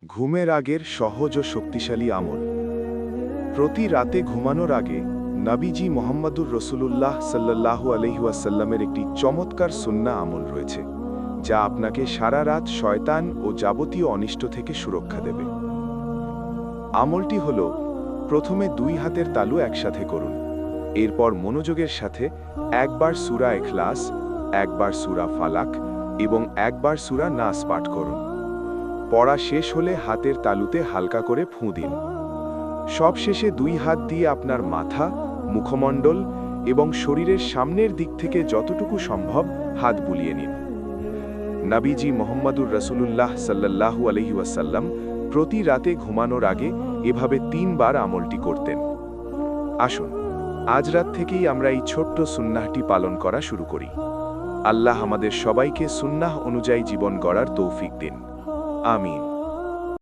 ঘুমের আগের সহজ ও শক্তিশালী আমল। প্রতি রাতে ঘুমানোর আগে নবীজি মোহাম্মদুর রসুলুল্লাহ সাল্লাল্লাহু আলাইহি ওয়াসাল্লামের একটি চমৎকার সুন্নাহ আমল রয়েছে, যা আপনাকে সারা রাত শয়তান ও যাবতীয় অনিষ্ট থেকে সুরক্ষা দেবে। আমলটি হল, প্রথমে দুই হাতের তালু একসাথে করুন। এরপর মনোযোগের সাথে একবার সূরা ইখলাস, একবার সূরা ফালাক এবং একবার সূরা নাস পাঠ করুন। পড়া শেষ হলে হাতের তালুতে হালকা করে ফুঁ দিন। সবশেষে দুই হাত দিয়ে আপনার মাথা, মুখমণ্ডল এবং শরীরের সামনের দিক থেকে যতটুকু সম্ভব হাত বুলিয়ে নিন। নবীজি মোহাম্মদুর রসুলুল্লাহ সাল্লাল্লাহু আলাইহি ওয়াসাল্লাম প্রতি রাতে ঘুমানোর আগে এভাবে 3 বার আমলটি করতেন। আসুন, আজ রাত থেকেই আমরা এই ছোট্ট সুন্নাহটি পালন করা শুরু করি। আল্লাহ আমাদের সবাইকে সুন্নাহ অনুযায়ী জীবন গড়ার তৌফিক দিন। আমিন।